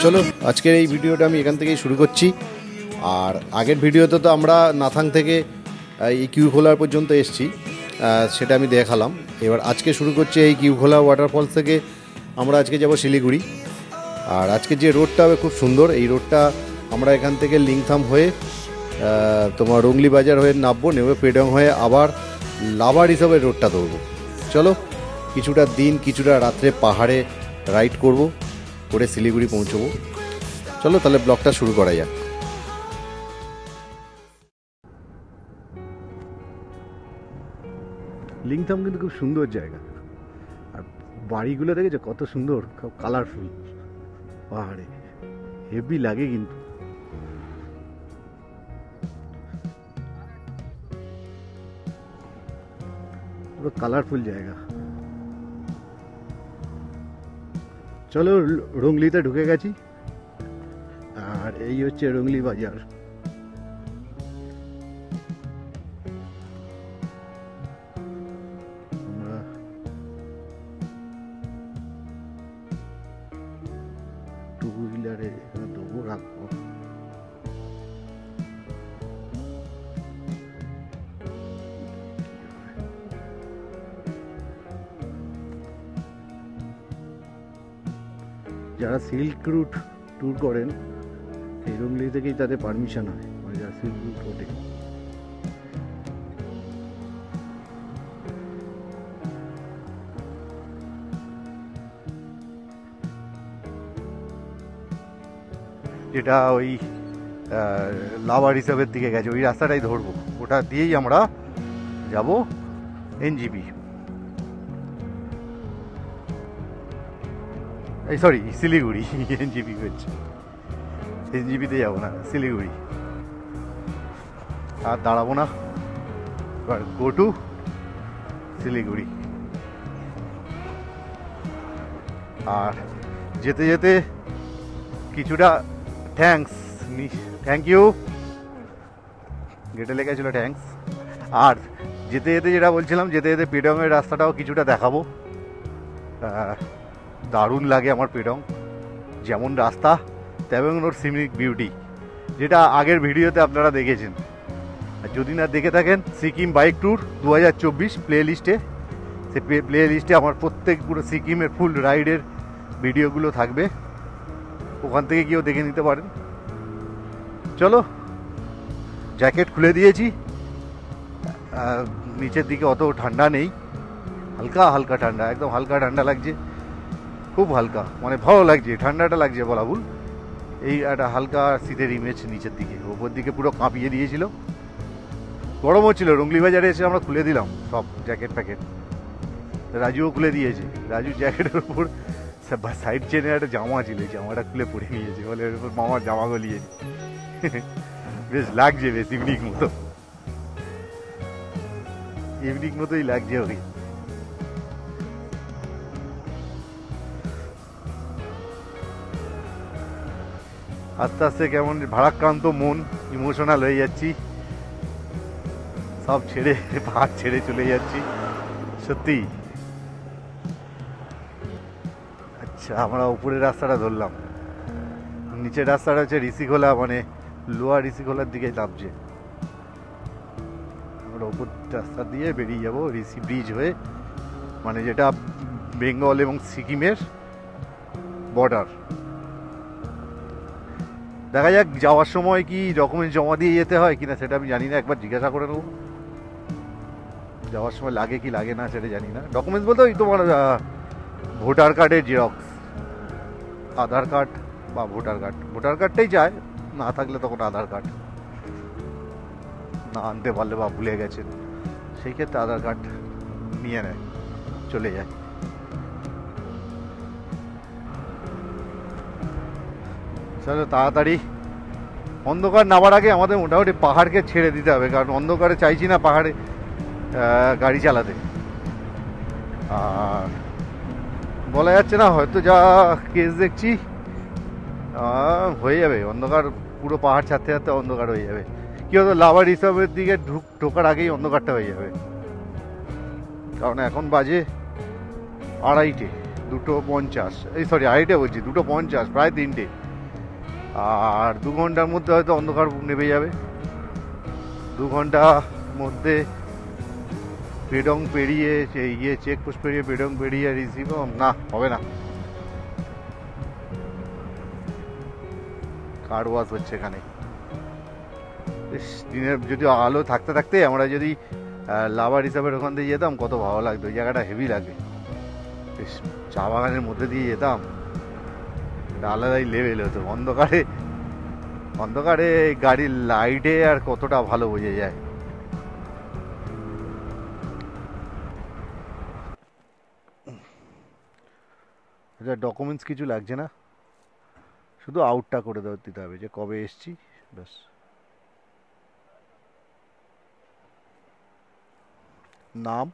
চলো আজকের এই ভিডিওটা আমি এখান থেকেই শুরু করছি। আর আগের ভিডিওতে তো আমরা নাথাং থেকে এই কিউখোলা পর্যন্ত এসেছি, সেটা আমি দেখালাম। এবার আজকে শুরু করছি এই কিউখোলা ওয়াটারফলস থেকে আমরা আজকে যাব শিলিগুড়ি। আর আজকে যে রোডটা হবে খুব সুন্দর, এই রোডটা আমরা এখান থেকে লিংথাম হয়ে তোমার রুংলি বাজার হয়ে নামবো, নেমে পেডং হয়ে আবার লাভার হিসাবে রোডটা ধরবো। চলো কিছুটা দিন কিছুটা রাত্রে পাহাড়ে রাইড করব, করে শিলিগুড়ি পৌঁছবো। চলো তাহলে ব্লগটা শুরু করা যাক। লিংথাম কিন্তু খুব সুন্দর জায়গা, আর বাড়িগুলো দেখেছো কত সুন্দর, খুব কালারফুল। পাহাড়ে হেভি লাগে, কিন্তু পুরো কালারফুল জায়গা। চলো রুংলিতে ঢুকে গেছি, আর এই হচ্ছে রুংলি বাজার। টু হুইলারে এখানে দেবো, রাখবো। যারা সিল্ক রুট ট্যুর করেন এই রুংলি থেকেই তাদের পারমিশন হয়, মানে যারা সিল্ক রুট ওঠে। যেটা ওই লাভার হিসাবের দিকে গেছে, ওই রাস্তাটাই ধরবো, ওটা দিয়েই আমরা যাব এনজিপি, এই সরি শিলিগুড়ি। এনজিপি হচ্ছে, এনজিপিতে যাবো না, শিলিগুড়ি। আর দাঁড়াবো না, এবার গো টু শিলিগুড়ি। আর যেতে যেতে কিছুটা থ্যাংক ইউ, গেটে লেখা ছিল থ্যাংকস। আর যেতে যেতে যেটা বলছিলাম, যেতে যেতে পেডংয়ের রাস্তাটাও কিছুটা দেখাবো। দারুণ লাগে আমার পেডং, যেমন রাস্তা তেমন ওর সিনিক বিউটি, যেটা আগের ভিডিওতে আপনারা দেখেছেন। আর যদি না দেখে থাকেন, সিকিম বাইক ট্যুর 2024 প্লে লিস্টে, সে প্লে লিস্টে আমার প্রত্যেক পুরো সিকিমের ফুল রাইডের ভিডিওগুলো থাকবে, ওখান থেকে গিয়েও দেখে নিতে পারেন। চলো, জ্যাকেট খুলে দিয়েছি, নিচের দিকে অত ঠান্ডা নেই, হালকা হালকা ঠান্ডা, একদম হালকা ঠান্ডা লাগছে, খুব হালকা, মানে ভালো লাগছে, ঠান্ডাটা লাগছে বলা ভুল। এই একটা হালকা শীতের ইমেজ নিচের দিকে, ওপর দিকে পুরো কাঁপিয়ে দিয়েছিল, গরম হচ্ছিল। রুংলি বাজারে এসে আমরা খুলে দিলাম সব জ্যাকেট প্যাকেট, রাজুও খুলে দিয়েছে। রাজু জ্যাকেটের উপর সাইড চেনে একটা জামা ছিল, জামাটা খুলে পরে নিয়েছে, বলে ওর উপর মামার জামা গলিয়েছে। বেশ লাগছে, বেশ ইভিনিং মতো, ইভিনিং মতোই লাগছে ওই। আস্তে আস্তে কেমন ভারাক্রান্ত মন, ইমোশনাল হয়ে যাচ্ছি, সব ছেড়ে পাহাড় ছেড়ে চলে যাচ্ছি সত্যি। আচ্ছা, আমরা উপরের রাস্তাটা ধরলাম, নিচের রাস্তাটা হচ্ছে ঋষিখোলা, মানে লোয়ার ঋষিখোলার দিকে নামছে। আমরা উপর রাস্তা দিয়ে বেরিয়ে যাব ঋষি ব্রিজ হয়ে, মানে যেটা বেঙ্গল এবং সিকিমের বর্ডার। দেখা যাক যাওয়ার সময় কি ডকুমেন্ট জমা দিয়ে যেতে হয় কিনা সেটা আমি জানি না, একবার জিজ্ঞাসা করে নেবো। যাওয়ার সময় লাগে কি লাগে না সেটা জানি না। ডকুমেন্টস বলতে ওই তোমার ভোটার কার্ডের জেরক্স, আধার কার্ড বা ভোটার কার্ডটাই যায়, না থাকলে তখন আধার কার্ড, না আনতে পারলে বা ভুলে গেছেন সেই ক্ষেত্রে আধার কার্ড নিয়ে নেয়, চলে যায়। চলো তাড়াতাড়ি, অন্ধকার নামার আগে আমাদের মোটামুটি পাহাড়কে ছেড়ে দিতে হবে, কারণ অন্ধকারে চাইছি না পাহাড়ে গাড়ি চালাতে। আর বলা যাচ্ছে না, হয়তো যা কেস দেখছি হয়ে যাবে অন্ধকার, পুরো পাহাড় ছাড়তে ছাড়তে অন্ধকার হয়ে যাবে। কি হতো, লাভার রিসার্ভের দিকে ঢোকার আগেই অন্ধকারটা হয়ে যাবে, কারণ এখন বাজে 2:30, 2:50, এই সরি 2:30 বলছি, 2:50, প্রায় 3টে। আর 2 ঘন্টার মধ্যে হয়তো অন্ধকার নেমে যাবে। 2 ঘন্টা মধ্যে পেডং পেরিয়ে সেই চেকপোস্ট পেরিয়ে পেডং পেরিয়ে রিসিভ না হবে না। কার ওয়াশ হচ্ছে এখানে। দিনের যদি আলো থাকতে থাকতে আমরা যদি লাভার হিসাবে ওখান দিয়ে যেতাম কত ভালো লাগতো। ওই জায়গাটা হেভি লাগে, বেশ চা বাগানের মধ্যে দিয়ে যেতাম, এটা আলাদাই লেভেল হতো। অন্ধকারে অন্ধকারে গাড়ির লাইটে আর কতটা ভালো বোঝা যায়। ডকুমেন্টস কিছু লাগছে না, শুধু আউটটা করে দিতে হবে যে কবে এসছি, ব্যাস। নাম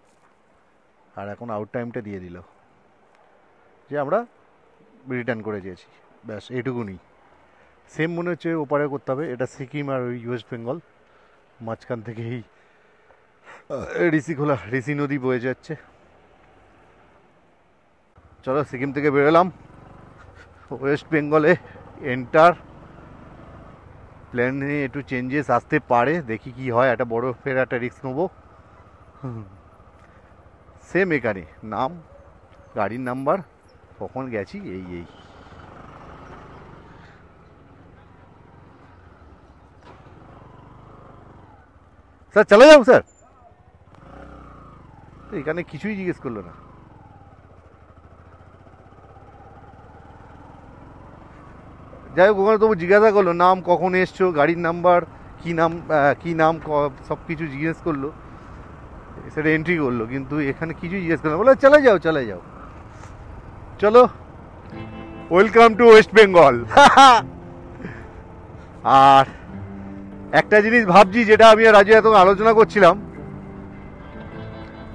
আর এখন আউট টাইমটা দিয়ে দিল যে আমরা রিটার্ন করে চেয়েছি, ব্যাস এইটুকুনি। সেম মনে হচ্ছে ওপারে করতে হবে। এটা সিকিম আর ওই ওয়েস্ট বেঙ্গল মাঝখান থেকেই ঋষি নদী বয়ে যাচ্ছে। চলো সিকিম থেকে বেরোলাম, ওয়েস্ট বেঙ্গলে এন্টার। প্ল্যানে একটু চেঞ্জেস আসতে পারে, দেখি কি হয়। একটা বড় ফের একটা রিস্ক নেবো। সেম এখানে নাম, গাড়ির নাম্বার, কখন গেছি, এই স্যার চলে যাও স্যার। এখানে কিছুই জিজ্ঞেস করলো না। যাই হোক, ওখানে তবু জিজ্ঞাসা করলো নাম, কখন এসছো, গাড়ির নাম্বার, কি নাম সব কিছু জিজ্ঞেস করলো, সেটা এন্ট্রি করলো। কিন্তু এখানে কিছুই জিজ্ঞেস করলো, বলে চলে যাও চলে যাও। চলো, ওয়েলকাম টু ওয়েস্ট বেঙ্গল। আর একটা জিনিস ভাবছি, যেটা আমি আর রাজু এত আলোচনা করছিলাম,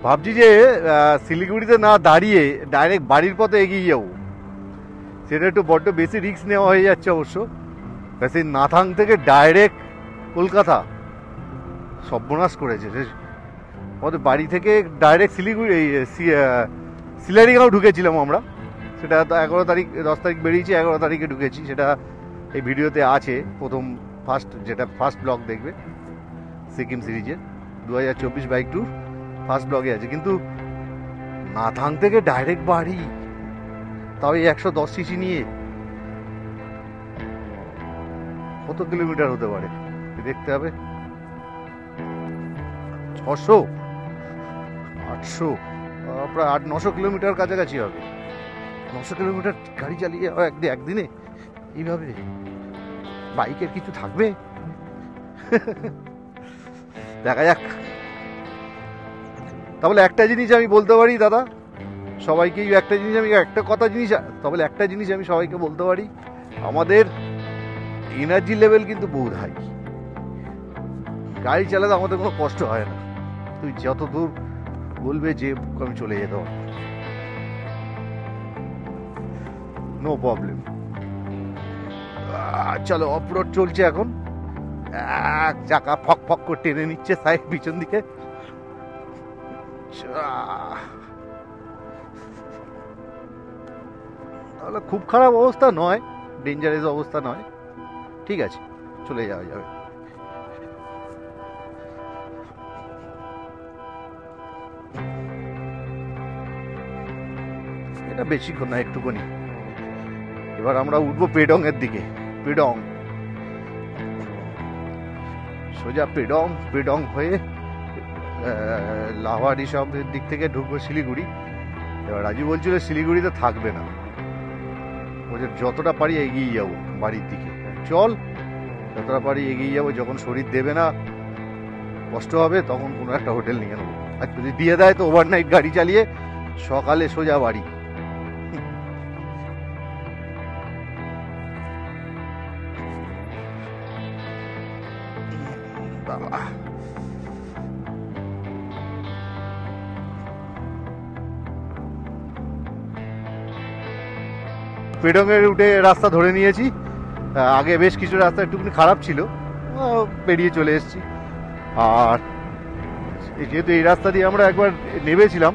ভাবছি যে শিলিগুড়িতে না দাঁড়িয়ে ডাইরেক্ট বাড়ির পথে এগিয়ে যাবো। সেটা একটু বড্ড বেশি রিস্ক নেওয়া হয়ে যাচ্ছে অবশ্য। সেই নাথাং থেকে ডাইরেক্ট কলকাতা সর্বনাশ করেছে। আমাদের বাড়ি থেকে ডাইরেক্ট শিলিগুড়ি শিলারিগাঁও ঢুকেছিলাম আমরা। সেটা 11 তারিখ 10 তারিখ বেরিয়েছি, 11 তারিখে ঢুকেছি। সেটা এই ভিডিওতে আছে, যেটা ফার্স্ট ব্লগ দেখবে সিকিম সিরিজের 2024 বাইক ট্যুর ফার্স্ট ব্লগে আছে। কিন্তু নাথাং থেকে ডাইরেক্ট বাড়ি, তাও এই 110 সিসি নিয়ে, কত কিলোমিটার হতে পারে দেখতে হবে। 600 800 প্রায় 800-900 কিলোমিটার কাছাকাছি হবে। 900 কিলোমিটার গাড়ি চালিয়ে একদিনে এইভাবে বাইকের কিছু থাকবে? দেখা যাক। তাহলে একটা জিনিস আমি বলতে পারি দাদা সবাইকে, একটা জিনিস আমি সবাইকে বলতে পারি, আমাদের এনার্জি লেভেল কিন্তু বহুত হাই। গাড়ি চালাতে আমাদের কোনো কষ্ট হয় না। তুই যত দূর বলবে যে আমি চলে যেতে পারবো, নো প্রবলেম। চলো, অফরোড চলছে এখন। এক চাকা ফক ফক করে টেনে নিচ্ছে সাইড পিছন দিকে। তাহলে খুব খারাপ অবস্থা নয়, ডেঞ্জারাস অবস্থা নয়, ঠিক আছে, চলে যাওয়া যাবে। এটা বেশিক্ষণ না, একটুখানি। এবার আমরা উঠবো পেডং এর দিকে। পেডং, সোজা পেডং হয়ে লাভারি সবের দিক থেকে ঢুকবো শিলিগুড়ি। এবার রাজু বলছিল শিলিগুড়িতে থাকবে না, ওদের যতটা পারি এগিয়ে যাবো বাড়ির দিকে। চল, যতটা পারি এগিয়ে যাবো। যখন শরীর দেবে না, কষ্ট হবে, তখন কোনো একটা হোটেল নিয়ে নেবো। আর যদি দিয়ে দেয় তো ওভারনাইট গাড়ি চালিয়ে সকালে সোজা বাড়ি। পেডংয়ের উঠে রাস্তা ধরে নিয়েছি। আগে বেশ কিছু রাস্তা একটুখানি খারাপ ছিল, বেরিয়ে চলে এসেছি। আর যেহেতু এই রাস্তা দিয়ে আমরা একবার নেমেছিলাম,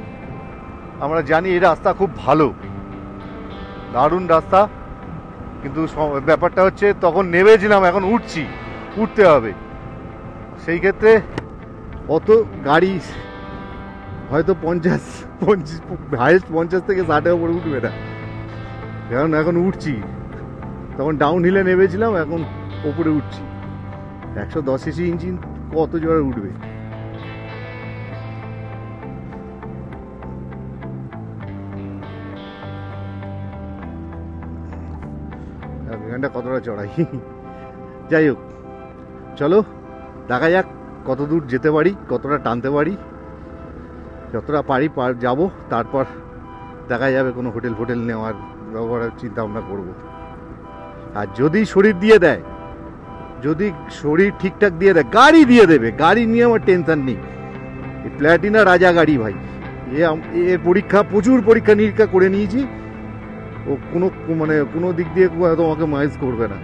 আমরা জানি এই রাস্তা খুব ভালো, দারুণ রাস্তা। কিন্তু ব্যাপারটা হচ্ছে তখন নেমেছিলাম, এখন উঠতে হবে। সেই ক্ষেত্রে অত গাড়ি হয়তো 50 হাইয়েস্ট 50 থেকে 60 ওপরে উঠবে না, কারণ এখন উঠছি। তখন ডাউন হিলে নেমেছিলাম, এখন ওপরে উঠছি। 110 ইঞ্জিন কত জোরে উঠবে। এখানটা কতটা চড়াই, যাই হোক চলো দেখা যাক কত দূর যেতে পারি, কতটা টানতে পারি। যতটা পারি যাব, তারপর দেখা যাবে কোনো হোটেল ফোটেল নেওয়ার ব্যবহারের চিন্তা ভাবনা করবো। আর যদি শরীর দিয়ে দেয়, যদি শরীর ঠিকঠাক দিয়ে দেয়, গাড়ি দিয়ে দেবে, গাড়ি নিয়ে আমার টেনশন নেই। প্ল্যাটিনা রাজা গাড়ি ভাই, এর পরীক্ষা, প্রচুর পরীক্ষা নিরীক্ষা করে নিয়েছি। ও কোনো দিক দিয়ে তোমাকে মাইজ করবে না,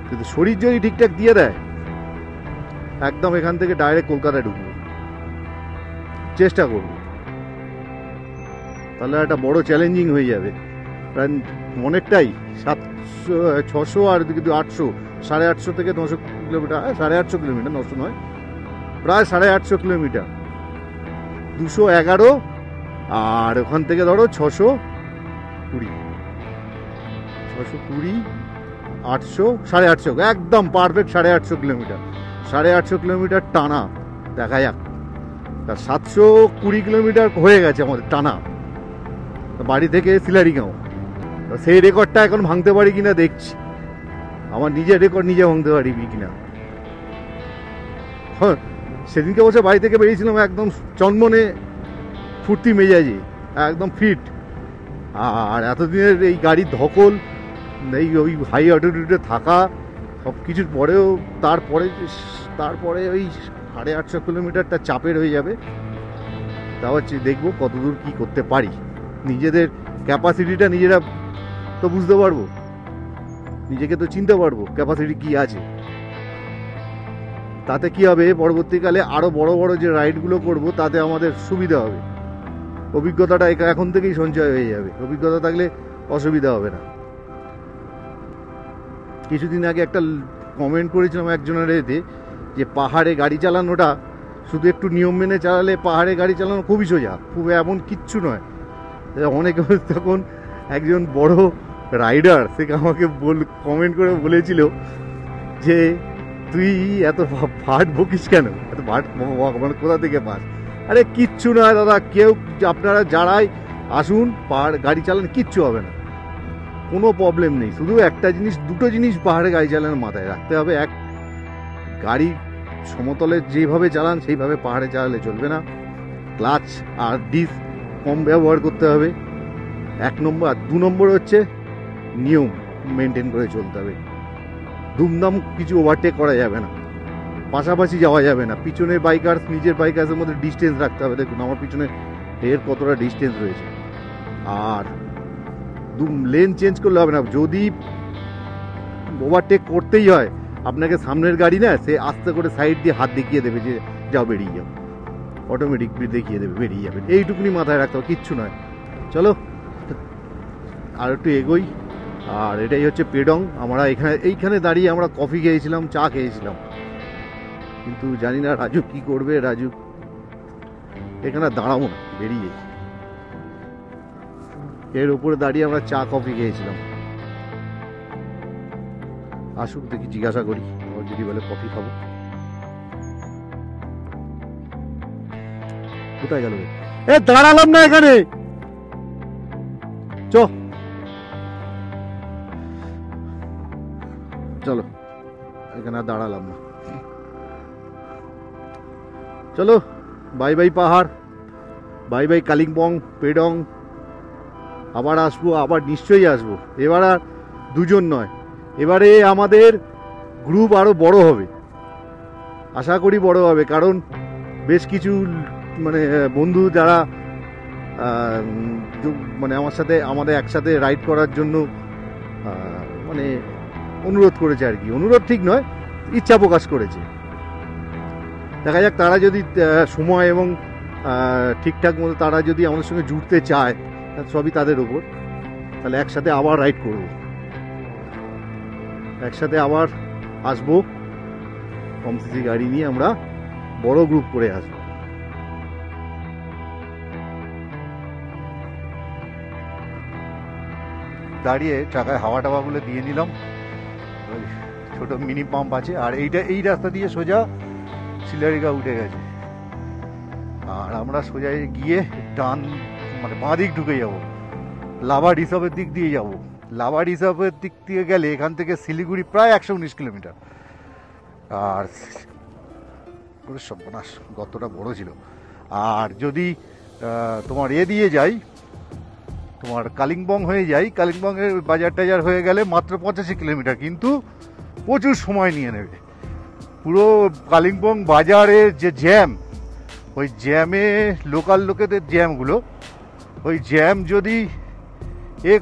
কিন্তু শরীর যদি ঠিকঠাক দিয়ে দেয়, একদম এখান থেকে ডাইরেক্ট কলকাতায় ঢুকবো, চেষ্টা করবো। তাহলে একটা বড় চ্যালেঞ্জিং হয়ে যাবে। প্রায় অনেকটাই 600 আর 800, 850 থেকে 900 কিলোমিটার, 850 কিলোমিটার, 900 নয়, প্রায় 850 কিলোমিটার, 211, আর ওখান থেকে ধরো 620, 800, 850, একদম পারফেক্ট 850 কিলোমিটার। 850 কিলোমিটার টানা, দেখা যাক। 720 কিলোমিটার হয়ে গেছে আমাদের টানা, বাড়ি থেকে সিলারিগাঁও। সেই রেকর্ডটা এখন ভাঙতে পারি কিনা দেখছি, আমার নিজের রেকর্ড নিজে ভাঙতে পারি কিনা। হ্যাঁ, সেদিনকে বসে বাড়ি থেকে বেরিয়েছিলাম একদম চনমনে, ফুর্তি মেজাজি, একদম ফিট। আর এতদিনের এই গাড়ির ধকল, এই ওই হাই অল্টিটিউডে থাকা, সব কিছুর পরেও তারপরে ওই 850 কিলোমিটারটা চাপের হয়ে যাবে। তা হচ্ছে দেখবো কতদূর কি করতে পারি। নিজেদের ক্যাপাসিটিটা নিজেরা তো বুঝতে পারবো, নিজেকে তো চিনতে পারবো ক্যাপাসিটি কি আছে। তাতে কি হবে, পরবর্তীকালে আরো বড় বড় যে রাইডগুলো করব, তাতে আমাদের সুবিধা হবে। অভিজ্ঞতাটা এখন থেকেই সঞ্চয় হয়ে যাবে, অভিজ্ঞতা থাকলে অসুবিধা হবে না। কিছুদিন আগে একটা কমেন্ট করেছিলাম একজনের এতে, যে পাহাড়ে গাড়ি চালানোটা শুধু একটু নিয়ম মেনে চালালে পাহাড়ে গাড়ি চালানো খুবই সোজা, খুব এমন কিচ্ছু নয়। অনেকে তখন একজন বড় রাইডার সে আমাকে কমেন্ট করে বলেছিল যে তুই এত ভাট বকিস কেন, এত ভাট মানে কোথা থেকে পাস? আরে কিচ্ছু নয় দাদা, কেউ আপনারা যারাই আসুন, পাহাড় গাড়ি চালান কিচ্ছু হবে না, কোনো প্রবলেম নেই। শুধু একটা জিনিস, দুটো জিনিস পাহাড়ে গাড়ি চালানোর মাথায় রাখতে হবে। এক, গাড়ি সমতলে যেভাবে চালান সেইভাবে পাহাড়ে চালালে চলবে না। ক্লাচ আর ডিস্ক কম ব্যবহার করতে হবে, 1 নম্বর। আর 2 নম্বর হচ্ছে নিয়ম মেনটেন করে চলতে হবে। দুমদাম কিছু ওভারটেক করা যাবে না, পাশাপাশি যাওয়া যাবে না। পিছনের বাইকার নিজের বাইকার্সের মধ্যে ডিস্টেন্স রাখতে হবে। দেখুন আমার পিছনে এর কতটা ডিস্টেন্স রয়েছে। আর লেন চেঞ্জ করলে হবে না। যদি ওভারটেক করতেই হয়, আপনাকে সামনের গাড়ি না, সে আস্তে করে সাইড দিয়ে হাত দেখিয়ে দেবে যে যাও, বেরিয়ে যাও, অটোমেটিক দেখিয়ে দেবে, বেরিয়ে যাবে। এইটুকুনি মাথায় রাখতে হবে, কিচ্ছু নয়। চলো আর একটু এগোই। আর এটাই হচ্ছে পেডং। আমরা এইখানে দাঁড়িয়ে আমরা কফি খেয়েছিলাম, চা খেয়েছিলাম, কিন্তু জানি না রাজু কি করবে। রাজু এখানে দাঁড়াবো না, বেরিয়ে এর উপরে দাঁড়িয়ে আমরা চা কফি খেয়েছিলাম। আসুক, দেখি জিজ্ঞাসা করি, যদি বলে কফি খাবো। কোথায় গেল? দাঁড়ালাম না এখানে, চলো এখানে আর দাঁড়ালাম না। চলো, বাই বাই পাহাড়, বাই বাই কালিম্পং, পেডং। আবার আসবো, আবার নিশ্চয়ই আসবো। এবার আর দুজন নয়, এবারে আমাদের গ্রুপ আরো বড় হবে, আশা করি বড় হবে। কারণ বেশ কিছু মানে বন্ধু যারা মানে আমাদের একসাথে রাইড করার জন্য মানে অনুরোধ করেছে আর কি। অনুরোধ ঠিক নয়, ইচ্ছা প্রকাশ করেছে। দেখা যাক, তারা যদি সময় এবং ঠিকঠাক মতো তারা যদি আমাদের সঙ্গে জুড়তে চায়, সবই তাদের উপর। তাহলে একসাথে আবার রাইড করব। একসাথে আবার আসবো, কম সিসি গাড়ি নিয়ে আমরা বড় গ্রুপ করে আসবো। দাঁড়িয়ে চাকায় হাওয়া টাওয়াগুলো দিয়ে নিলাম। ওই ছোট মিনি পাম্প আছে, আর এই রাস্তা দিয়ে সোজা শিলারিকা উঠে গেছে। আর আমরা সোজা গিয়ে ডান মানে বাঁ দিক ঢুকে যাবো, লাভা রিসার্ভের দিক দিয়ে যাব। লাভা রিসার্ভের দিক দিয়ে গেলে এখান থেকে শিলিগুড়ি প্রায় 119 কিলোমিটার। আর সর্বনাশ, গর্তটা বড় ছিল। আর যদি তোমার দিয়ে যাই, তোমার কালিম্পং হয়ে যাই, কালিম্পংয়ের বাজার টাজার হয়ে গেলে মাত্র 85 কিলোমিটার, কিন্তু প্রচুর সময় নিয়ে নেবে। পুরো কালিম্পং বাজারের যে জ্যাম, ওই জ্যামে লোকাল লোকেদের জ্যামগুলো, ওই জ্যাম যদি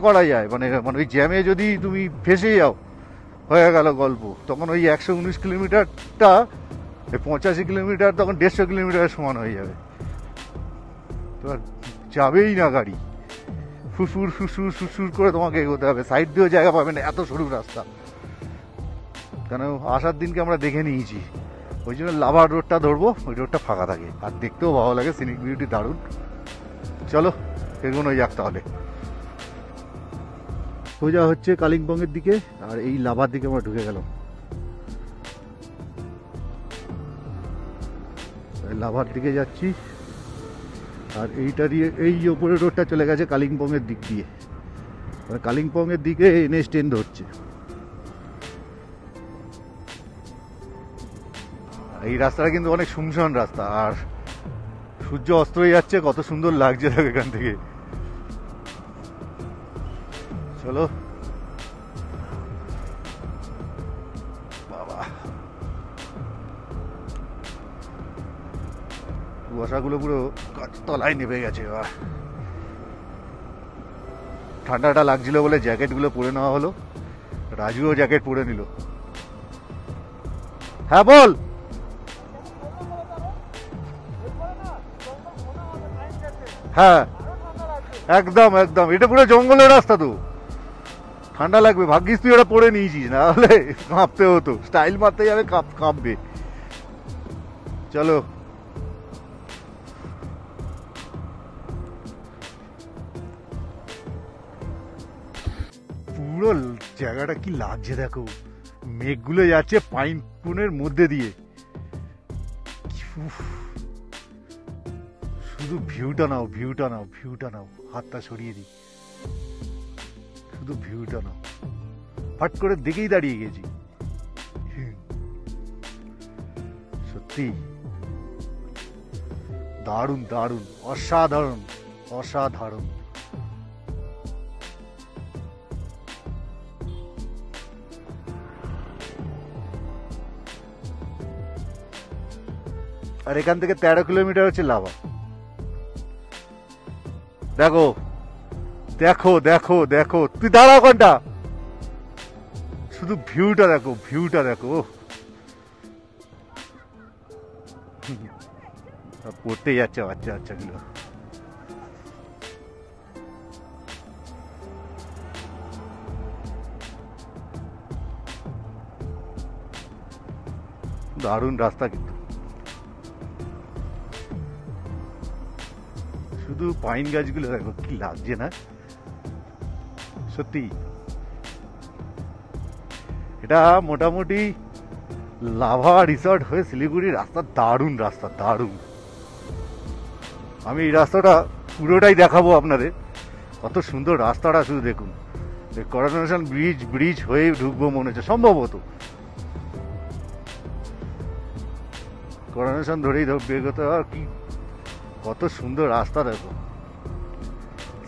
করা যায়, মানে ওই জ্যামে যদি তুমি ফেসে যাও, হয়ে গেল গল্প। তখন ওই 119 কিলোমিটারটা 85 কিলোমিটার, তখন 150 কিলোমিটারের সমান হয়ে যাবে। তো যাবেই না গাড়ি, ফুসুর ফুসুর ফুসুর করে তোমাকে এগোতে হবে। সাইড দিয়েও জায়গা পাবে না, এত সরু রাস্তা। কেন আসার দিনকে আমরা দেখে নিয়েছি, ওই জন্য লাভার রোডটা ধরবো, ওই রোডটা ফাঁকা থাকে আর দেখতেও ভালো লাগে, সিনিক বিউটি দারুণ। চলো এগোনো যাক তাহলে। সোজা হচ্ছে কালিম্পংয়ের দিকে, আর এই লাভার দিকে আমরা ঢুকে গেলাম। লাভার দিকে যাচ্ছি, আর এইটা দিয়ে এই ওপরের রোডটা চলে গেছে কালিম্পংয়ের দিক দিয়ে, মানে কালিম্পংয়ের দিকে NH 10 ধরছে। এই রাস্তাটা কিন্তু অনেক শুনশান রাস্তা, আর সূর্য অস্ত হয়ে যাচ্ছে, কত সুন্দর লাগছে এখান থেকে। চলো বাবা, কুয়াশাগুলো পুরো তলায় নেমে গেছে। এবার ঠান্ডাটা লাগছিল বলে জ্যাকেটগুলো পরে নেওয়া হলো, রাজুও জ্যাকেট পরে নিল। হ্যাঁ বল। হ্যাঁ একদম একদম, এটা পুরো জঙ্গলের রাস্তা, তো ঠান্ডা লাগবে। ভাগ্যিস তুই ওটা পরে নিয়েছিস, না হলে কাঁপতে হতো। স্টাইল মারতে যাবে, কাঁপবে। চলো পুরো জায়গাটা কি লাগছে দেখো, মেঘগুলো যাচ্ছে পাইন পুনের মধ্যে দিয়ে। শুধু ভিউটা নাও, ভিউটা নাও, ভিউটা নাও। হাতটা সরিয়ে দিই, শুধু ভিউটা নাও। হট করে দেখেই দাঁড়িয়ে গেছি। সত্যি দারুণ দারুণ, অসাধারণ অসাধারণ। আর এখান থেকে 13 কিলোমিটার হচ্ছে লাভা। দেখো দেখো দেখো দেখো, তুই দাঁড়াও কোনটা, শুধু ভিউটা দেখো, ভিউটা দেখো। পড়তে যাচ্ছে বাচ্চা বাচ্চাগুলো। দারুণ রাস্তা, কিন্তু শুধু পাইন গাছগুলো দেখো কি লাগছে না, সত্যি। এটা মোটামুটি লাভা রিসর্ট হয়ে শিলিগুড়ি রাস্তা, দারুণ রাস্তা, দারুণ। আমি এই রাস্তাটা পুরোটাই দেখাবো আপনাদের, কত সুন্দর রাস্তাটা শুধু দেখুন। করোনেশন ব্রিজ হয়ে ঢুকবো মনে হচ্ছে, সম্ভবত করোনেশন ধরেই বেরোতে। আর কি কত সুন্দর রাস্তা দেখো।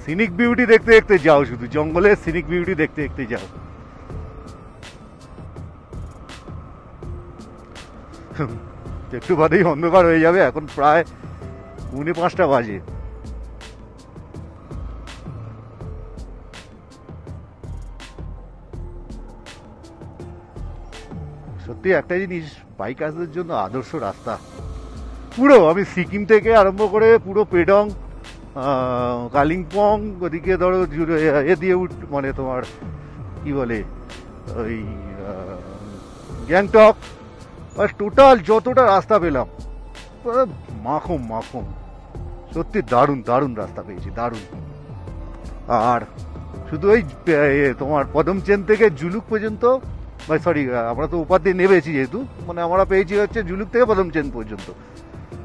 সিনিক বিউটি দেখতে দেখতে যাও, শুধু জঙ্গলের সিনিক বিউটি দেখতে দেখতে যাও। একটু বাদেই অন্ধকার হয়ে যাবে, এখন প্রায় 5:45 বাজে। সত্যি একটা জিনিস, বাইকারদের জন্য আদর্শ রাস্তা পুরো। আমি সিকিম থেকে আরম্ভ করে পুরো পেডং, কালিম্পং, ওদিকে ধরো এ দিয়ে মানে তোমার কি বলে ওই গ্যাংটক আর টোটাল যতটা রাস্তা পেলাম মাখুম মাখুম, সত্যি দারুণ দারুণ রাস্তা পেয়েছি, দারুণ। আর শুধু ওই তোমার পদমচেন থেকে জুলুক পর্যন্ত, সরি আমরা তো উপর দিয়ে নেমেছি যেহেতু, মানে আমরা পেয়েছি হচ্ছে জুলুক থেকে পদমচেন পর্যন্ত,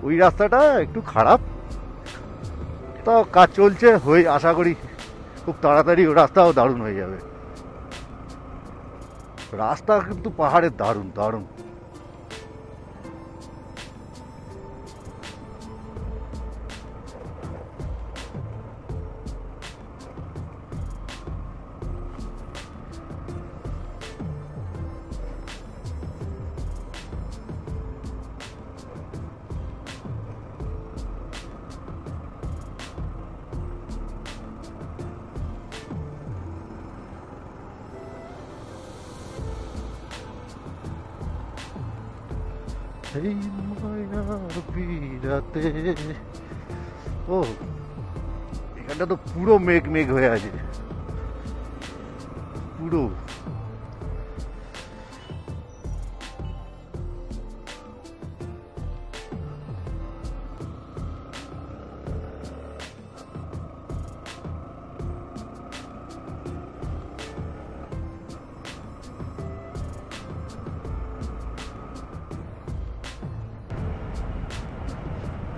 ওই রাস্তাটা একটু খারাপ, তাও কাজ চলছে, হয়ে আশা করি খুব তাড়াতাড়ি ও রাস্তাও দারুণ হয়ে যাবে। রাস্তা কিন্তু পাহাড়ের দারুণ দারুণ। এই মায়ার বিরাতে, ও এখানটা তো পুরো মেঘ মেঘ হয়ে আছে, পুরো।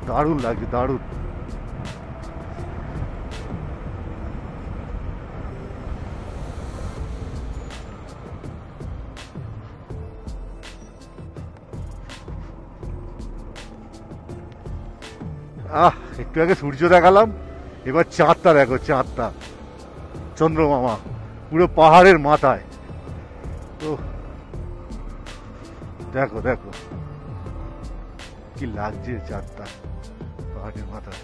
দারুণ লাগছে, দারুণ। একটু আগে সূর্য দেখালাম, এবার চাঁদটা দেখো, চাঁদটা, চন্দ্রমামা পুরো পাহাড়ের মাথায়। তো দেখো দেখো কি লাগছে চাঁদটা পাহাড়ের মাথায়।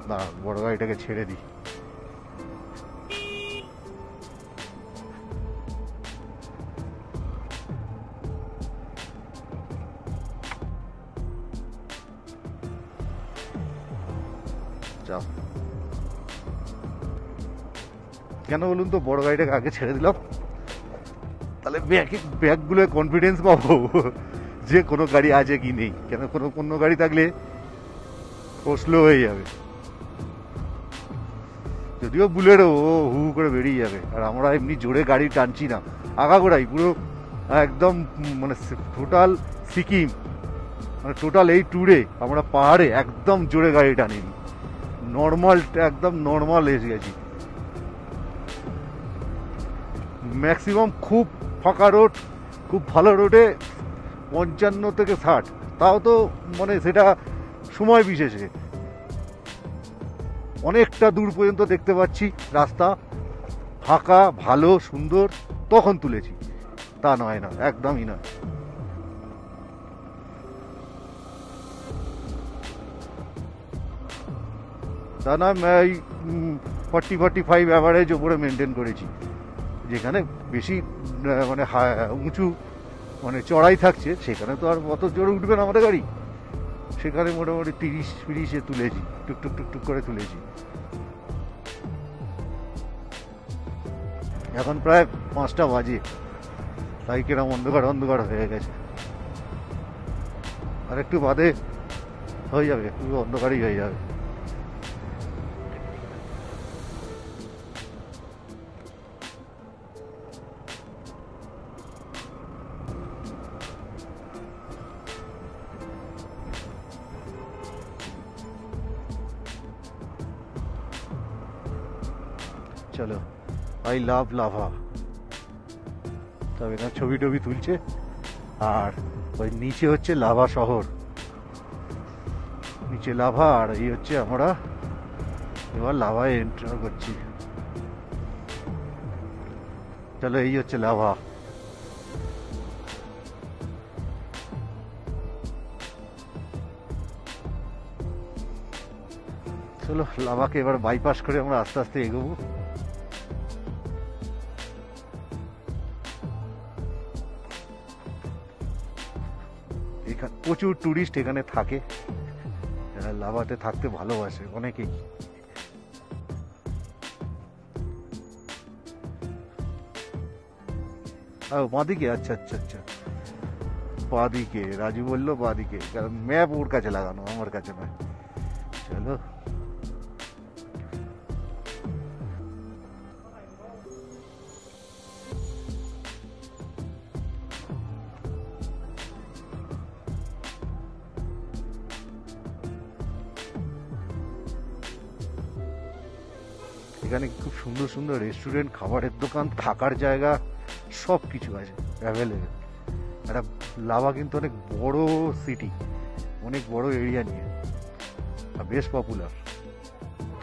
না, বড় গাড়িটাকে ছেড়ে দিই। কেন বলুন তো, বড় গাড়িটাকে আগে ছেড়ে দিলাম, তাহলে ব্যাগগুলো কনফিডেন্স পাবো যে কোনো গাড়ি আছে কি নেই, কেন কোনো গাড়ি থাকলে ও স্লো হয়ে যাবে। যদিও বুলেরো ও হু করে বেরিয়ে যাবে, আর আমরা এমনি জোরে গাড়ি টানছি না, আগাগোড়াই পুরো একদম, মানে টোটাল সিকিম, মানে টোটাল এই ট্যুরে আমরা পাহাড়ে একদম জোরে গাড়ি টানিনি, নর্মাল, একদম নর্মাল এসে গেছি। ম্যাক্সিমাম খুব ফাঁকা রোড, খুব ভালো রোডে 55 থেকে 60, তাও তো মানে সেটা সময় বিশেষে, অনেকটা দূর পর্যন্ত দেখতে পাচ্ছি রাস্তা ফাঁকা ভালো সুন্দর, তখন তুলেছি, তা নয় না, একদমই নয়। তা না, এই 40-45 অ্যাভারেজ ওপরে মেনটেন করেছি, যেখানে বেশি মানে উঁচু মানে চড়াই থাকছে সেখানে তো আর অত জোরে উঠবে না আমাদের গাড়ি, সেখানে মোটামুটি 30-40-এ তুলেছি, টুকটুক টুকটুক করে তুলেছি। এখন প্রায় 5টা বাজে, তাই কিরম অন্ধকার অন্ধকার হয়ে গেছে, আর একটু বাদে হয়ে যাবে, পুরো অন্ধকারই হয়ে যাবে। চলো, আই লাভ লাভা। তবে এখানে ছবি টবি তুলছে, আর ওই নিচে হচ্ছে লাভা শহর, নিচে লাভা, আর এই হচ্ছে আমরা এবার লাভায় এন্টার করছি। চলো, এই হচ্ছে লাভা। চলো, লাভাকে এবার বাইপাস করে আমরা আস্তে আস্তে এগোবো। এখানে প্রচুর টুরিস্ট এখানে থাকে, লাভাতে থাকতে ভালোবাসে অনেকেই। বাঁদিকে, আচ্ছা আচ্ছা আচ্ছা, বাঁদিকে রাজু বললো বাঁদিকে, কারণ ম্যাপ ওর কাছে লাগানো, আমার কাছে নয়। চলো এখানে খুব সুন্দর সুন্দর রেস্টুরেন্ট, খাবারের দোকান, থাকার জায়গা সব কিছু আছে অ্যাভেলেবেল। একটা লাভা কিন্তু অনেক বড় সিটি, অনেক বড় এরিয়া নিয়ে, আর বেশ পপুলার।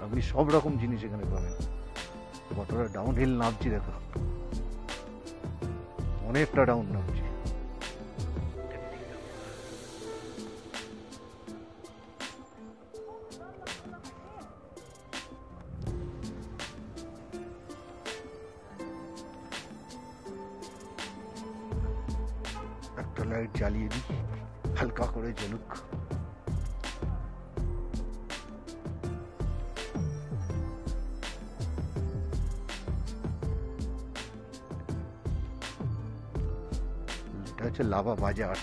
আপনি সব রকম জিনিস এখানে পাবেন। কতটা ডাউন হিল নামছি দেখো, অনেকটা ডাউন নামছি। একটা লাইট জ্বালিয়ে দিই, হালকা করে জ্বলুক। এটা হচ্ছে লাভা বাজার।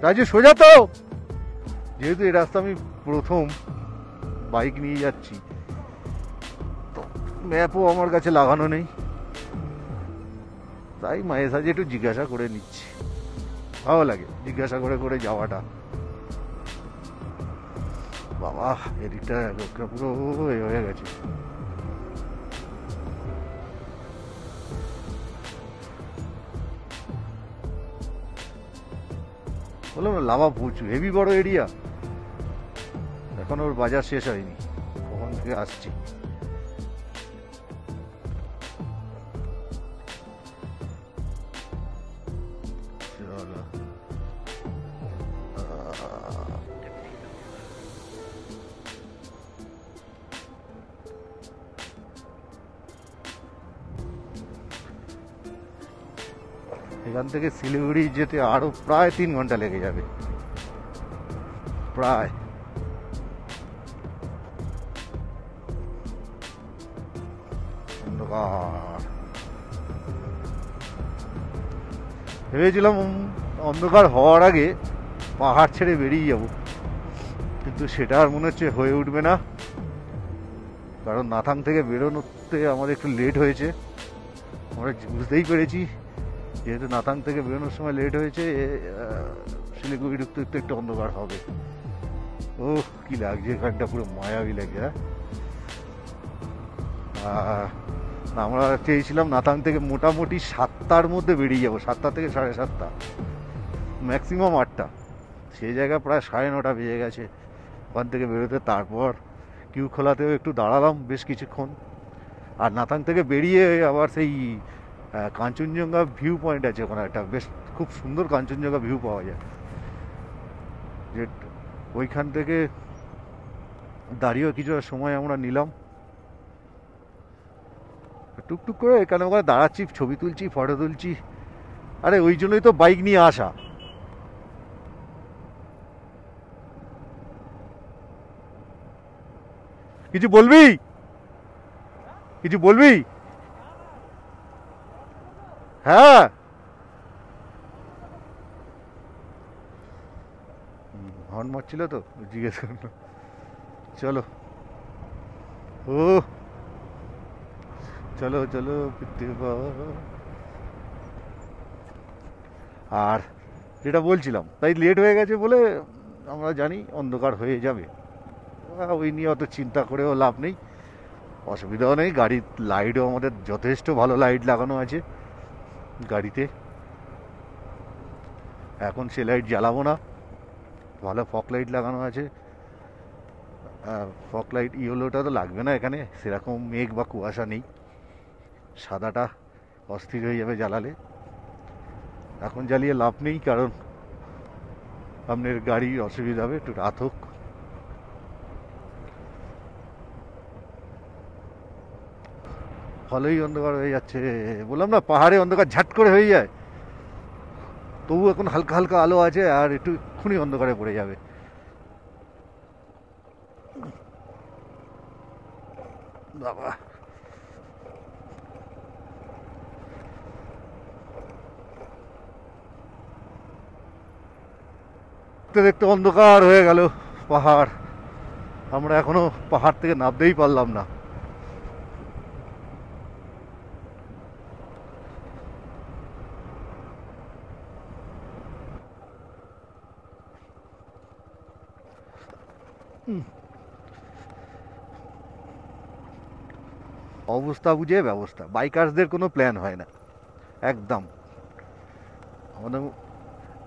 রাজু সোজা তো, যেহেতু এই রাস্তা আমি প্রথম বাইক নিয়ে যাচ্ছি, তো ম্যাপও আমার কাছে লাগানো নেই, তাই মায়ের সাথে একটু জিজ্ঞাসা করে নিচ্ছি। ভালো লাগে জিজ্ঞাসা করে করে যাওয়াটা। বাবা এদিকটা পুরো হয়ে গেছে। বললাম না লাভা প্রচুর, হেভি বড় এরিয়া। এখন ওর বাজার শেষ হয়নি, ওখান থেকে আসছি। এখান থেকে শিলিগুড়ি যেতে আরো প্রায় 3 ঘন্টা লেগে যাবে, প্রায়। ভেবেছিলাম অন্ধকার হওয়ার আগে পাহাড় ছেড়ে বেরিয়ে যাব, কিন্তু সেটা আর মনে হচ্ছে হয়ে উঠবে না, কারণ নাথাং থেকে বেরোনোতে আমাদের একটু লেট হয়েছে। আমরা বুঝতেই পেরেছি, যেহেতু নাথাং থেকে বেরোনোর সময় লেট হয়েছে, শিলিগুড়ি ঢুকতে ঢুকতে একটু অন্ধকার হবে। ও কি লাগছে এখানটা, পুরো মায়াবী লাগে। হ্যাঁ, আমরা চেয়েছিলাম নাথাং থেকে মোটামুটি 7টার মধ্যে বেরিয়ে যাবো, 7টা থেকে 7:30, ম্যাক্সিমাম 8টা। সেই জায়গায় প্রায় 9:30 বেজে গেছে ওখান থেকে বেরোতে। তারপর কিউ খোলাতেও একটু দাঁড়ালাম বেশ কিছুক্ষণ, আর নাথাং থেকে বেরিয়ে আবার সেই কাঞ্চনজঙ্ঘা ভিউ পয়েন্ট আছে ওখানে একটা, বেশ খুব সুন্দর কাঞ্চনজঙ্ঘা ভিউ পাওয়া যায়, যে ওইখান থেকে দাঁড়িয়েও কিছু সময় আমরা নিলাম, টুকটুক করে এখানে ওখানে দাঁড়াচ্ছি, ছবি তুলছি, ফটো তুলছি। আরে ওই জন্যই তো বাইক নিয়ে আসা। কিছু বলবি, কিছু বলবি? হ্যাঁ হর্ন মারছিল তো, জিজ্ঞেস করলো। চলো ও চলো চলো। আর যেটা বলছিলাম, তাই লেট হয়ে গেছে বলে আমরা জানি অন্ধকার হয়ে যাবে, ওই নিয়ে অত চিন্তা করেও লাভ নেই। অসুবিধাও নেই, গাড়ির লাইটও আমাদের যথেষ্ট ভালো লাইট লাগানো আছে গাড়িতে। এখন সে লাইট জ্বালাবো না, ভালো ফগ লাইট লাগানো আছে। ফগ লাইট ইয়েলোটা তো লাগবে না, এখানে সেরকম মেঘ বা কুয়াশা নেই, সাদাটা অস্থির হয়ে যাবে জ্বালালে। এখন জ্বালিয়ে লাভ নেই, কারণ আপনার গাড়ির অসুবিধা হবে, একটু রাত হোক। ভালোই অন্ধকার হয়ে যাচ্ছে, বললাম না পাহাড়ে অন্ধকার ঝাট করে হয়ে যায়, তবু এখন হালকা হালকা আলো আছে, আর একটু এক্ষুনি অন্ধকারে পড়ে যাবে। বাবা, দেখতে দেখতে অন্ধকার হয়ে গেল পাহাড়। আমরা এখনো পাহাড় থেকে নামতেই পারলাম না। অবস্থা বুঝে ব্যবস্থা, বাইকার্সদের কোনো প্ল্যান হয় না একদম, আমাদের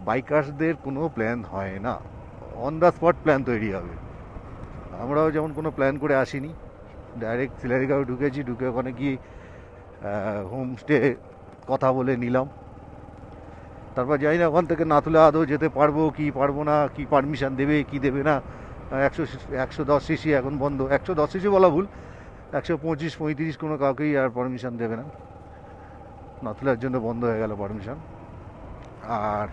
বাইকার্সদের কোনো প্ল্যান হয় না, অন দ্য স্পট প্ল্যান তৈরি হবে। আমরাও যেমন কোনো প্ল্যান করে আসিনি, ডাইরেক্ট সিলারিগাঁও ঢুকেছি, ঢুকে ওখানে গিয়ে হোমস্টে কথা বলে নিলাম। তারপর জানি না ওখান থেকে নাথুলা আদৌ যেতে পারবো কি পারবো না, কি পারমিশন দেবে কি দেবে না। 110 সিসি এখন বন্ধ, 110 সিসি বলা ভুল, 125-35 কোনো কাউকেই আর পারমিশন দেবে না, নাথুলার জন্য বন্ধ হয়ে গেল পারমিশন। আর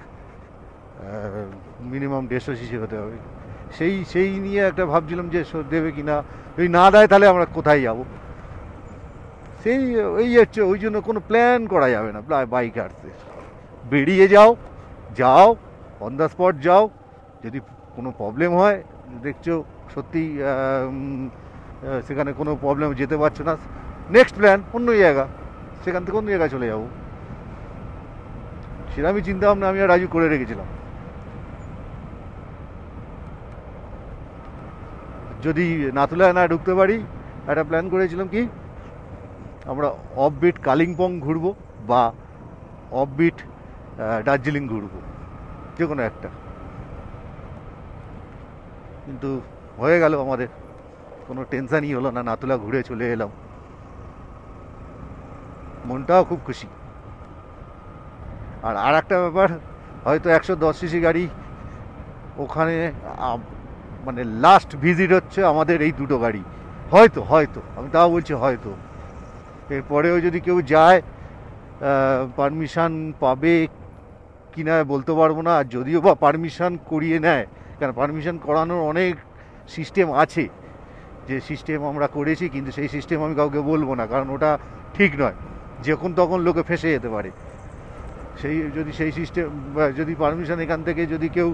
মিনিমাম 150 সিসি হতে হবে, সেই নিয়ে একটা ভাবছিলাম যে দেবে কি না, যদি না দেয় তাহলে আমরা কোথায় যাব। সেই হচ্ছে, ওই জন্য কোনো প্ল্যান করা যাবে না বাইকারদের। বেরিয়ে যাও, অন দ্য স্পট যাও, যদি কোনো প্রবলেম হয়, দেখছো সত্যি সেখানে কোনো প্রবলেম, যেতে পারছো না, নেক্সট প্ল্যান অন্য জায়গা, সেখান থেকে অন্য জায়গায় চলে যাবো। সেরকমই চিন্তা ভাবনা আমি আর রাজু করে রেখেছিলাম। যদি নাথুলায় না ঢুকতে পারি, একটা প্ল্যান করেছিলাম কি, আমরা অফবিট কালিম্পং ঘুরবো বা অফবিট দার্জিলিং ঘুরবো, যে কোনো একটা। কিন্তু হয়ে গেল আমাদের, কোনো টেনশানই হলো না, নাথুলা ঘুরে চলে এলাম, মনটাও খুব খুশি। আর একটা ব্যাপার, হয়তো 110 সিসি গাড়ি ওখানে মানে লাস্ট ভিজিট হচ্ছে আমাদের এই দুটো গাড়ি, হয়তো আমি তাও বলছি হয়তো। এরপরেও যদি কেউ যায়, পারমিশন পাবে কিনা বলতে পারবো না, আর যদিও বা পারমিশন করিয়ে নেয়, কারণ পারমিশন করানোর অনেক সিস্টেম আছে, যে সিস্টেম আমরা করেছি, কিন্তু সেই সিস্টেম আমি কাউকে বলবো না, কারণ ওটা ঠিক নয়, যখন তখন লোকে ফেঁসে যেতে পারে। সেই সিস্টেম, যদি পারমিশন এখান থেকে যদি কেউ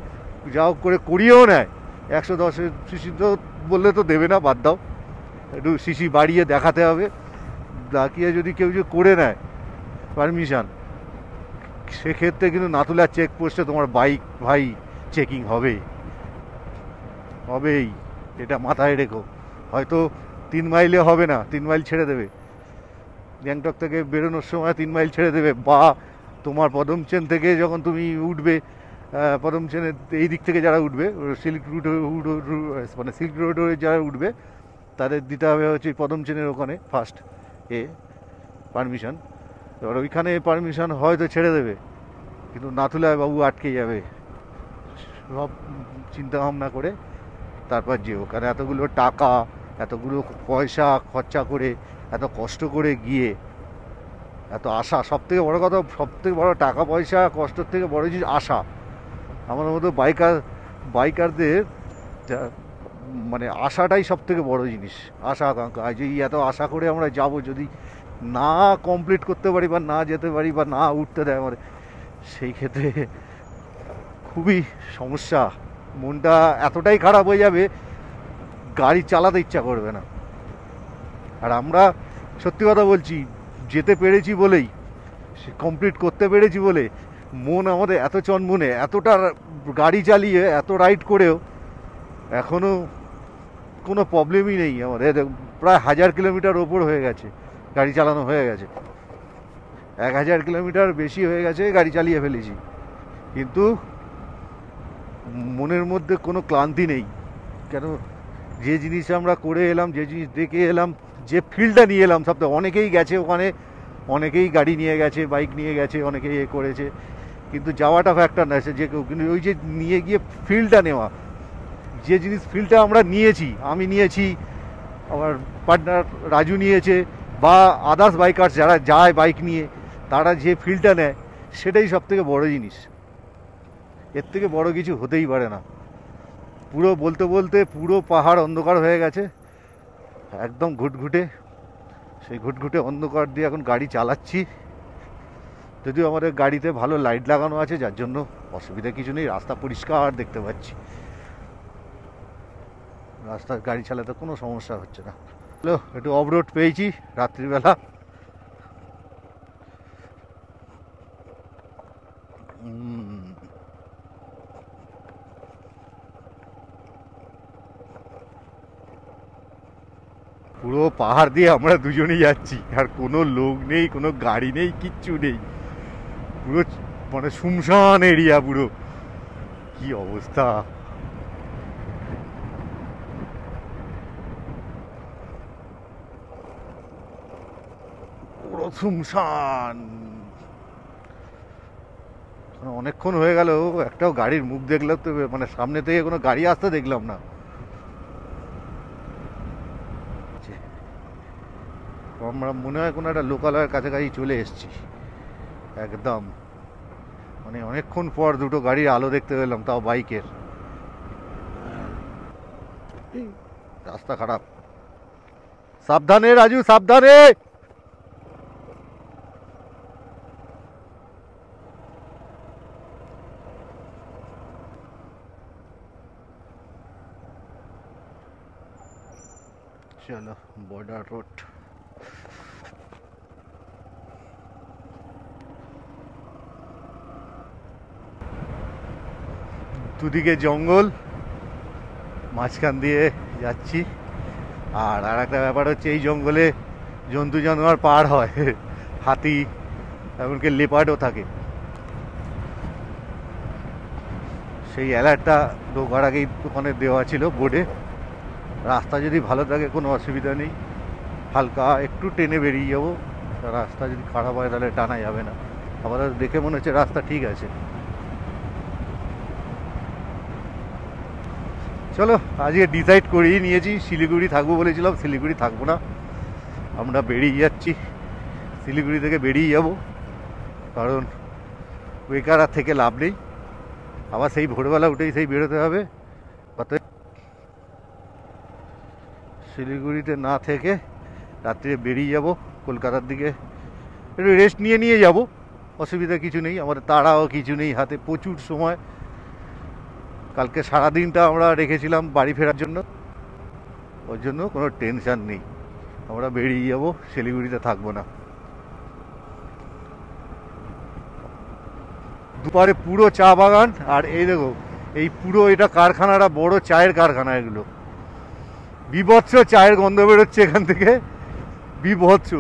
যাও করে করিয়েও নেয়, 110 সিসি তো বললে তো দেবে না, বাদ দাও, একটু সিসি বাড়িয়ে দেখাতে হবে, দেখিয়ে যদি কেউ করে নেয় পারমিশন, সেক্ষেত্রে কিন্তু নাথুলা চেকপোস্টে তোমার বাইক ভাই চেকিং হবেই, এটা মাথায় রেখো। হয়তো 3 মাইলে হবে না, 3 মাইল ছেড়ে দেবে, গ্যাংটক থেকে বেরোনোর সময় 3 মাইল ছেড়ে দেবে, বা তোমার পদমচেন থেকে যখন তুমি উঠবে, পদমচেনের এই দিক থেকে যারা উঠবে, সিল্ক রুট মানে সিল্ক রোড যারা উঠবে, তাদের দিতে হবে হচ্ছে পদমচেনের ওখানে ফার্স্ট পারমিশন। এবার ওইখানে পারমিশন হয়তো ছেড়ে দেবে, কিন্তু নাথুলায় বাবু আটকে যাবে, সব চিন্তা ভাবনা করে তারপর যেও, কারণ এতগুলো টাকা, এতগুলো পয়সা খরচা করে, এত কষ্ট করে গিয়ে, এত আশা, সব থেকে বড়ো কথা, সব থেকে বড়ো টাকা পয়সা কষ্টর থেকে বড় জিনিস আশা। আমার মতো বাইকারদের মানে আশাটাই সব থেকে বড় জিনিস, আশা আকাঙ্ক্ষা। যে এত আশা করে আমরা যাব, যদি না কমপ্লিট করতে পারি বা না যেতে পারি বা না উঠতে দেয় আমাদের, সেই ক্ষেত্রে খুবই সমস্যা, মনটা এতটাই খারাপ হয়ে যাবে, গাড়ি চালাতে ইচ্ছা করবে না। আর আমরা সত্যি কথা বলছি, যেতে পেরেছি বলেই, কমপ্লিট করতে পেরেছি বলে মন আমাদের এত চনমনে, এতটা গাড়ি চালিয়ে এত রাইড করেও এখনও কোনো প্রবলেমই নেই আমাদের। প্রায় 1000 কিলোমিটার ওপর হয়ে গেছে গাড়ি চালানো, হয়ে গেছে 1000 কিলোমিটার বেশি হয়ে গেছে গাড়ি চালিয়ে ফেলেছি, কিন্তু মনের মধ্যে কোনো ক্লান্তি নেই। কেন, যে জিনিস আমরা করে এলাম, যে জিনিস দেখে এলাম, যে ফিল্ডটা নিয়ে এলাম, সব তো অনেকেই গেছে ওখানে, অনেকেই গাড়ি নিয়ে গেছে, বাইক নিয়ে গেছে, অনেকেই এ করেছে, কিন্তু যাওয়াটা ফ্যাক্টর না, সে যে কেউ। কিন্তু ওই যে নিয়ে গিয়ে ফিল্ডটা নেওয়া, যে জিনিস ফিল্ডটা আমরা নিয়েছি, আমি নিয়েছি, আমার পার্টনার রাজু নিয়েছে, বা আদার্স বাইকার্স যারা যায় বাইক নিয়ে, তারা যে ফিল্ডটা নেয়, সেটাই সব থেকে বড়ো জিনিস। এর থেকে বড় কিছু হতেই পারে না। পুরো বলতে বলতে পুরো পাহাড় অন্ধকার হয়ে গেছে, একদম ঘুটঘুটে। সেই ঘুটঘুটে অন্ধকার দিয়ে এখন গাড়ি চালাচ্ছি, যদিও আমাদের গাড়িতে ভালো লাইট লাগানো আছে, যার জন্য অসুবিধা কিছু নেই, রাস্তা পরিষ্কার দেখতে পাচ্ছি, রাস্তায় গাড়ি চালাতে কোনো সমস্যা হচ্ছে না। হ্যালো, একটু অফ রোড পেয়েছি রাত্রিবেলা। পুরো পাহাড় দিয়ে আমরা দুজনেই যাচ্ছি, আর কোনো লোক নেই, কোনো গাড়ি নেই, কিচ্ছু নেই, পুরো মানে শুনশান এরিয়া, পুরো কি অবস্থা। পুরো শুনশান, অনেকক্ষণ হয়ে গেল একটাও গাড়ির মুখ দেখলাম তো, মানে সামনে থেকে কোনো গাড়ি আসতে দেখলাম না। আমরা মনে হয় কোনো একটা লোকালয়ের কাছাকাছি চলে এসেছি একদম, মানে অনেকক্ষণ পর দুটো গাড়ির আলো দেখতে পেলাম, তাও বাইকের। রাস্তা খারাপ, সাবধানে রাজু, সাবধানে। চলো, বর্ডার রোড। দুদিকে জঙ্গল, মাঝখান দিয়ে যাচ্ছি। আর একটা ব্যাপার হচ্ছে, এই জঙ্গলে জন্তু জানোয়ার পার হয়, হাতি, এমনকি লেপার্ডও থাকে। সেই অ্যালার্টটা ঢোকার আগেই ওখানে দেওয়া ছিল বোর্ডে। রাস্তা যদি ভালো থাকে কোনো অসুবিধা নেই, হালকা একটু টেনে বেরিয়ে যাবো। রাস্তা যদি খারাপ হয় তাহলে টানা যাবে না। আবার দেখে মনে হচ্ছে রাস্তা ঠিক আছে। চলো, আজকে ডিসাইড করেই নিয়েছি, শিলিগুড়ি থাকবো বলেছিলাম, শিলিগুড়ি থাকবো না, আমরা বেরিয়ে যাচ্ছি। শিলিগুড়ি থেকে বেরিয়ে যাব, কারণ বেকার আর থেকে লাভ নেই, আবার সেই ভোরবেলা উঠেই সেই বেরোতে হবে। অতএব শিলিগুড়িতে না থেকে রাত্রে বেরিয়ে যাব কলকাতার দিকে, একটু রেস্ট নিয়ে নিয়ে যাব, অসুবিধা কিছু নেই, আমাদের তাড়াও কিছু নেই, হাতে প্রচুর সময়। কালকে সারাদিনটা আমরা রেখেছিলাম বাড়ি ফেরার জন্য, ওর জন্য কোনো টেনশান নেই, আমরা বেরিয়ে যাব, শিলিগুড়িতে থাকবো না। দুপারে পুরো চা বাগান, আর এই দেখো, এই পুরো এটা কারখানাটা বড় চায়ের কারখানা, এগুলো বিভৎস চায়ের গন্ধ বেরোচ্ছে এখান থেকে, বিভৎস,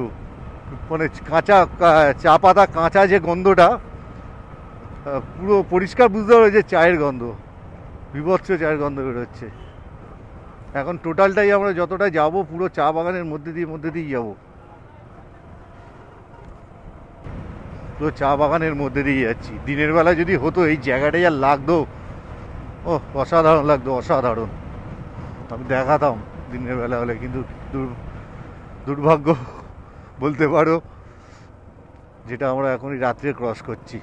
মানে কাঁচা চা পাতা, কাঁচা যে গন্ধটা, পুরো পরিষ্কার বুঝতে পারবে যে চায়ের গন্ধ, বিভৎস চায়ের গন্ধ বেরোচ্ছে। এখন টোটালটাই আমরা যতটা যাব পুরো চা বাগানের মধ্যে দিয়ে যাব, পুরো চা বাগানের মধ্যে দিয়ে যাচ্ছি। দিনের বেলা যদি হতো এই জায়গাটাই আর লাগতো, ও অসাধারণ লাগতো, অসাধারণ, আমি দেখাতাম দিনের বেলা হলে, কিন্তু দুর্ভাগ্য বলতে পারো, যেটা আমরা এখনই রাত্রে ক্রস করছি।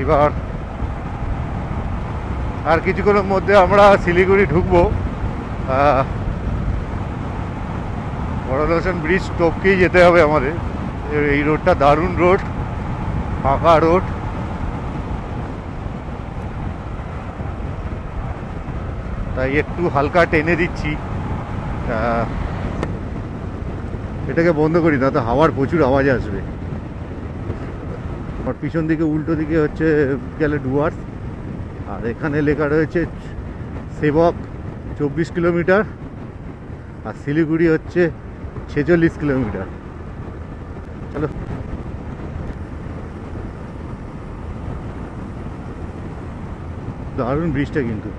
এবার আর কিছুক্ষণের মধ্যে আমরা শিলিগুড়ি ঢুকবো। বড়লোশন ব্রিজ টপকেই যেতে হবে আমাদের। এই রোডটা দারুণ রোড, ফাঁকা রোড, তাই একটু হালকা টেনে দিচ্ছি। এটাকে বন্ধ করি না তো হাওয়ার প্রচুর আওয়াজ আসবে। আর পিছন দিকে উল্টো দিকে হচ্ছে গেলে ডুয়ার্স, আর এখানে লেখা রয়েছে সেবক 24 কিলোমিটার, আর শিলিগুড়ি হচ্ছে 46 কিলোমিটার। চলো, দারুণ ব্রিজটা কিন্তু।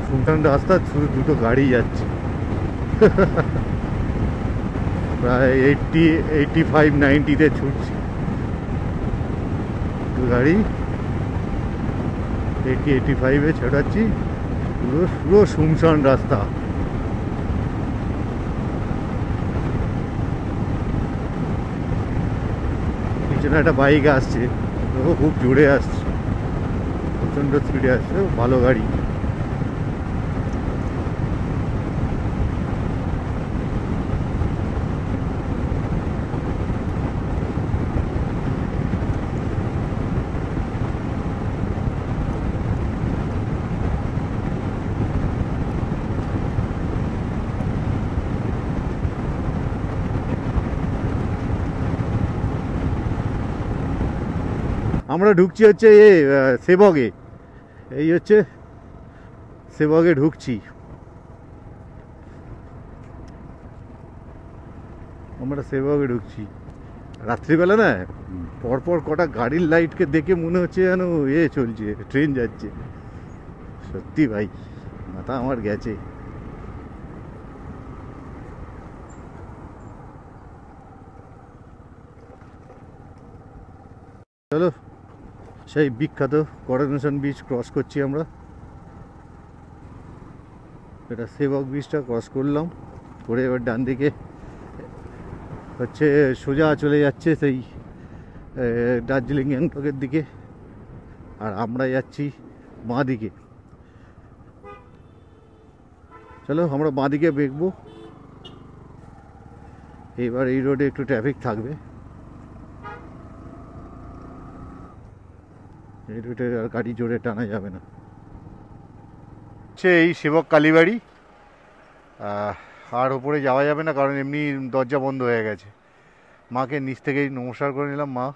সুলতান রাস্তা শুধু দুটো গাড়ি যাচ্ছে, প্রায় 85-90-তে ছুটছে গাড়ি, 80-85-এ ছোটাচ্ছি। পুরো শুনশান রাস্তা। পিছনে একটা বাইক আসছে, ও খুব জোরে আসছে, প্রচণ্ড স্পিডে আসছে, ভালো গাড়ি। আমরা ঢুকছি হচ্ছে সেবগে, এই হচ্ছে সেবগে ঢুকছি আমরা, সেবগে ঢুকছি। রাত্রিবেলা না পরপর কটা গাড়ির লাইটকে দেখে মনে হচ্ছে যেন চলছে, ট্রেন যাচ্ছে। সত্যি ভাই, মাথা আমার গেছে। চলো, সেই বিখ্যাত করোনেশন ব্রিজ ক্রস করছি আমরা। এটা সেবক ব্রিজটা ক্রস করলাম, করে এবার ডান দিকে হচ্ছে সোজা চলে যাচ্ছে সেই দার্জিলিং গ্যাংটকের দিকে, আর আমরা যাচ্ছি বাঁ দিকে। চলো, আমরা বাঁ দিকে বেঁকবো। এবার এই রোডে একটু ট্রাফিক থাকবে, এই রুটে আর গাড়ি জোরে টানা যাবে না। এই সেবক কালীবাড়ি, আর ওপরে যাওয়া যাবে না কারণ এমনি দরজা বন্ধ হয়ে গেছে। মাকে নিচ থেকেই নমস্কার করে নিলাম। মা,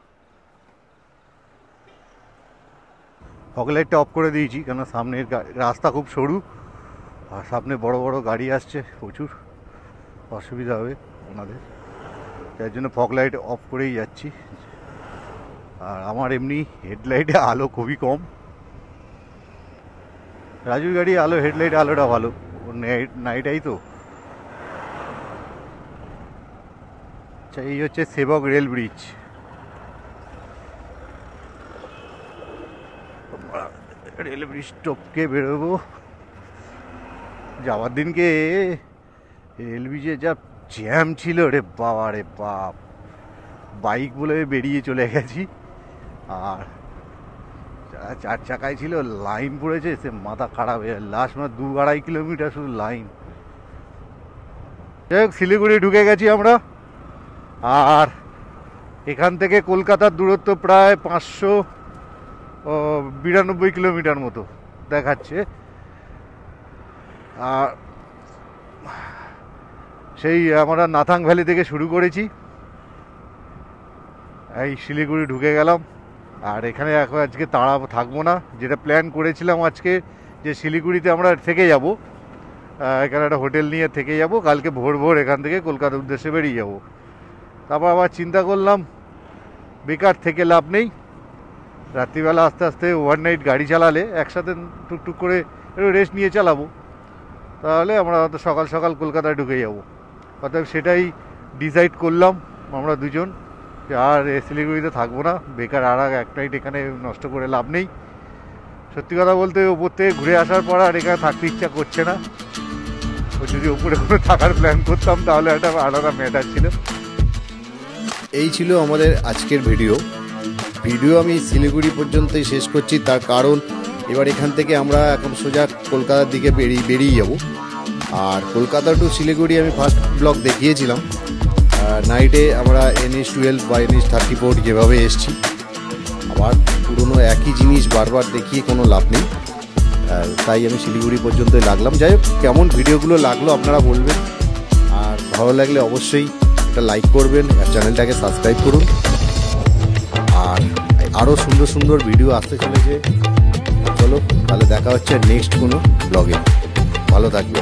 ফগলাইটটা অফ করে দিয়েছি কেন সামনের রাস্তা খুব সরু, আর সামনে বড় বড় গাড়ি আসছে, প্রচুর অসুবিধা হবে ওনাদের, তার জন্য ফগলাইট অফ করেই যাচ্ছি। আর আমার এমনি হেডলাইটে আলো খুবই কম, রাজুর গাড়ি আলো, হেডলাইট আলোটা ভালো, নাইটাই তো। আচ্ছা, এই হচ্ছে সেবক রেল ব্রিজ। রেল ব্রিজ টপকে বেরোবো। যাওয়ার দিনকে রেল ব্রিজে যা জ্যাম ছিল রে বাবা রে বাপ, বাইক বলে বেরিয়ে চলে গেছি, আর যারা 4 চাকায় ছিল লাইন পড়েছে, সে মাথা খারাপ হয়ে লাস্ট 2-2.5 কিলোমিটার শুধু লাইন। যাই হোক, শিলিগুড়ি ঢুকে গেছি আমরা, আর এখান থেকে কলকাতার দূরত্ব প্রায় 592 কিলোমিটার মতো দেখাচ্ছে। আর সেই আমরা নাথাং ভ্যালি থেকে শুরু করেছি, এই শিলিগুড়ি ঢুকে গেলাম। আর এখানে এখন আজকে তাড়া থাকবো না, যেটা প্ল্যান করেছিলাম আজকে যে শিলিগুড়িতে আমরা থেকে যাব, এখানে একটা হোটেল নিয়ে থেকে যাব, কালকে ভোর ভোর এখান থেকে কলকাতার উদ্দেশ্যে বেরিয়ে যাব। তারপর আবার চিন্তা করলাম বেকার থেকে লাভ নেই, রাত্রিবেলা আস্তে আস্তে ওভারনাইট গাড়ি চালালে একসাথে টুকটুক করে একটু রেস্ট নিয়ে চালাবো, তাহলে আমরা হয়তো সকাল সকাল কলকাতায় ঢুকে যাব। অতএব সেটাই ডিসাইড করলাম আমরা দুজন, আর শিলিগুড়িতে থাকবো না, বেকার আর এক নাইট এখানে নষ্ট করে লাভ নেই। সত্যি কথা বলতে ওপর থেকে ঘুরে আসার পর আর এখানে থাকতে ইচ্ছা করছে না। ও যদি ওপরে কোনো থাকার প্ল্যান করতাম তাহলে একটা আলাদা ম্যাটার ছিল। এই ছিল আমাদের আজকের ভিডিও আমি শিলিগুড়ি পর্যন্তই শেষ করছি, তার কারণ এবার এখান থেকে আমরা এখন সোজা কলকাতার দিকে বেরিয়ে যাব। আর কলকাতা টু শিলিগুড়ি আমি ফার্স্ট ব্লগ দেখিয়েছিলাম, নাইটে আমরা NH12 বা NH34 যেভাবে এসছি, আবার পুরনো একই জিনিস বারবার দেখিয়ে কোনো লাভ নেই, তাই আমি শিলিগুড়ি পর্যন্তই লাগলাম। যাই হোক, কেমন ভিডিওগুলো লাগলো আপনারা বলবেন, ভালো লাগলে অবশ্যই একটা লাইক করবেন আর চ্যানেলটাকে সাবস্ক্রাইব করুন। আর আরও সুন্দর সুন্দর ভিডিও আসতে চলেছে। চলো তাহলে দেখা হচ্ছে নেক্সট কোনো ব্লগে। ভালো থাকবে।